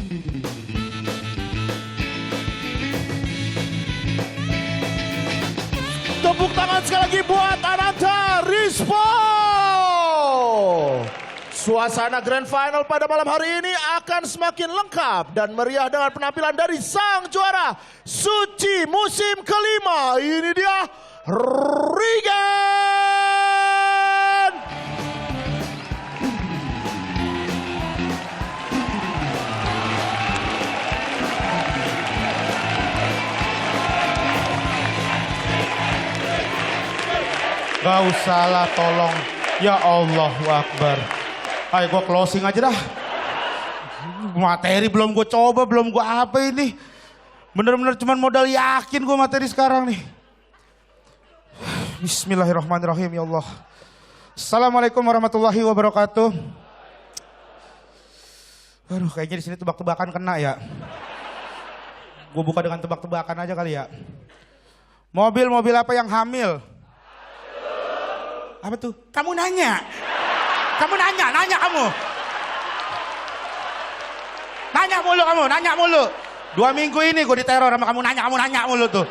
Tepuk tangan sekali lagi buat Ananta Rispo. Suasana Grand Final pada malam hari ini akan semakin lengkap dan meriah dengan penampilan dari sang juara Suci musim kelima. Ini dia Regan. Gak usah lah, tolong. Ya Allahu Akbar. Ayo gue closing aja dah. Materi belum gue coba, belum gue apa ini. Bener-bener cuman modal yakin gue materi sekarang nih. Bismillahirrahmanirrahim, ya Allah. Assalamualaikum warahmatullahi wabarakatuh. Aduh, kayaknya di sini tebak-tebakan kena ya. Gue buka dengan tebak-tebakan aja kali ya. Mobil-mobil apa yang hamil? Apa tuh? Kamu nanya. Kamu nanya kamu. Nanya mulu. 2 minggu ini gue diteror sama kamu nanya mulu tuh.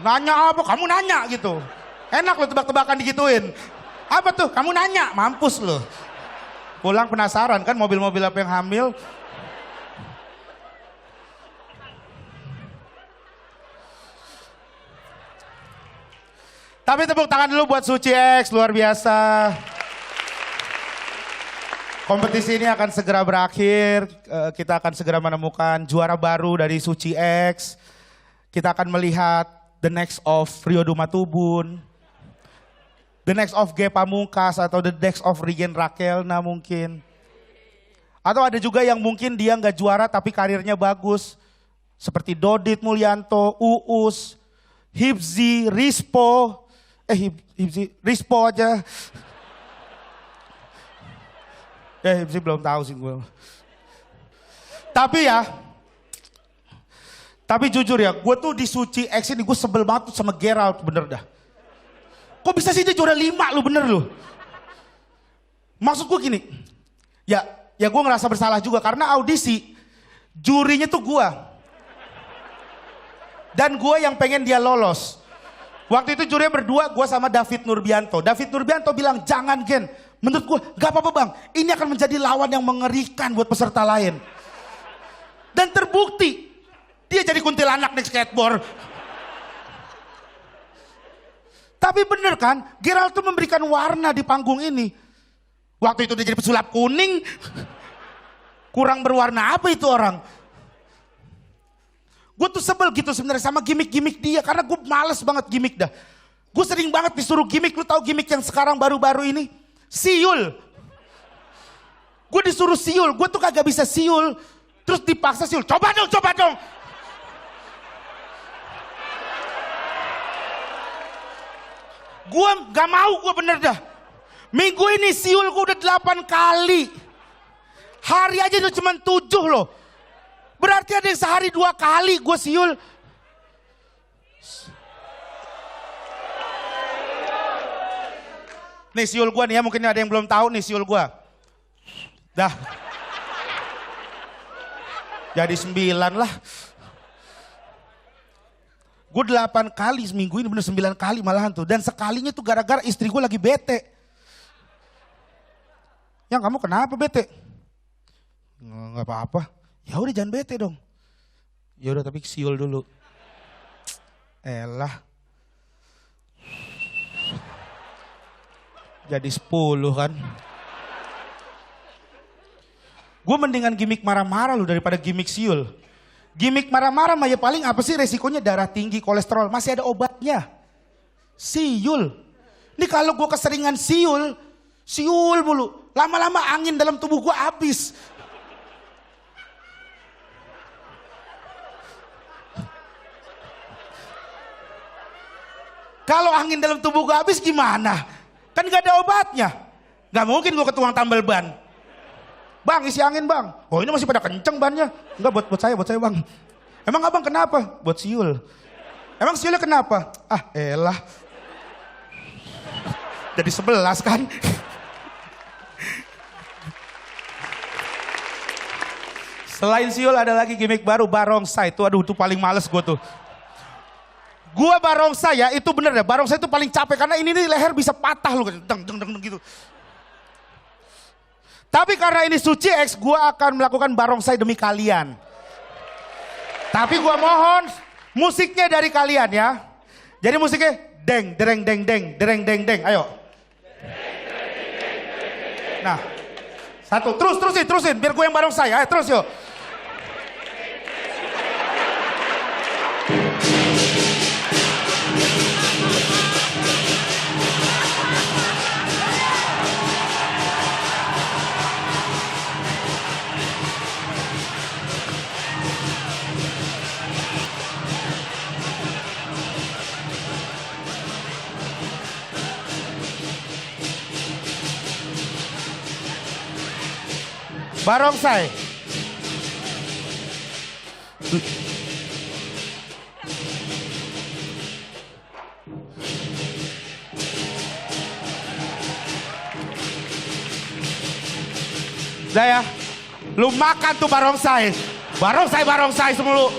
Nanya apa? Kamu nanya gitu. Enak lo tebak-tebakan digituin. Apa tuh? Kamu nanya, mampus lo. Pulang penasaran kan mobil-mobil apa yang hamil. Tapi tepuk tangan dulu buat Suci X, luar biasa. Kompetisi ini akan segera berakhir, kita akan segera menemukan juara baru dari Suci X. Kita akan melihat the next of Rio Dumatubun, the next of Ge Pamungkas atau the next of Regan Rakelna mungkin. Atau ada juga yang mungkin dia nggak juara tapi karirnya bagus. Seperti Dodit Mulyanto, Uus, Hibzi, Rispo. Rispo aja. Hibzi belum tahu sih gue. Tapi jujur ya, gue tuh di Suci X ini gue sebel banget tuh sama Gerald, bener dah. Kok bisa sih dia juara 5 lu, bener lu? Maksud gue gini, ya gue ngerasa bersalah juga karena audisi, jurinya tuh gue. Dan gue yang pengen dia lolos. Waktu itu jurinya berdua, gue sama David Nurbianto. David Nurbianto bilang, jangan Gen. Menurut gue, gak apa-apa bang. Ini akan menjadi lawan yang mengerikan buat peserta lain. Dan terbukti, dia jadi kuntilanak naik skateboard. Tapi bener kan, Gerald tuh memberikan warna di panggung ini. Waktu itu dia jadi pesulap kuning. Kurang berwarna apa itu orang? Gue tuh sebel gitu sebenarnya sama gimmick-gimmick dia. Karena gue males banget gimmick dah. Gue sering banget disuruh gimmick. Lu tahu gimmick yang sekarang baru-baru ini? Siul. Gue disuruh siul. Gue tuh kagak bisa siul. Terus dipaksa siul. Coba dong. Gue gak mau, gue bener dah. Minggu ini siul gue udah 8 kali. Hari aja udah cuma 7 loh. Berarti ada yang sehari 2 kali gue siul. Nih siul gue nih ya, mungkin ada yang belum tahu nih siul gue. Dah. Jadi 9 lah. Gue 8 kali seminggu ini, bener 9 kali malahan tuh. Dan sekalinya tuh gara-gara istri gue lagi bete. Yang kamu kenapa bete? Nggak apa-apa. Ya udah jangan bete dong. Ya udah tapi siul dulu. Elah. Jadi 10 kan. Gue mendingan gimmick marah-marah lu daripada gimmick siul. Gimmick marah-marah mah ya paling apa sih resikonya darah tinggi, kolesterol. Masih ada obatnya. Siul. Ini kalau gue keseringan siul mulu. Lama-lama angin dalam tubuh gue habis. Kalau angin dalam tubuh gue habis gimana? Kan gak ada obatnya. Gak mungkin gue ketuang tambal ban. Bang isi angin bang. Oh ini masih pada kenceng bannya. Enggak buat saya bang. Emang abang kenapa? Buat siul. Emang siulnya kenapa? Ah elah. Jadi 11 kan. Selain siul ada lagi gimmick baru, barongsai. Tuh aduh, tuh paling males gue tuh. Gua barongsai ya, itu bener deh. Barongsai itu paling capek karena ini nih leher bisa patah loh. Deng, deng, deng, gitu. Tapi karena ini Suci X, gua akan melakukan barongsai demi kalian. Tapi gua mohon musiknya dari kalian ya. Jadi musiknya deng, dereng, deng, deng, dereng, deng, deng. Ayo. Nah, satu, terusin, biar gue yang barongsai. Ayo terus yuk. Barongsai. Udah ya, lu makan tuh barongsai. Barongsai semulu.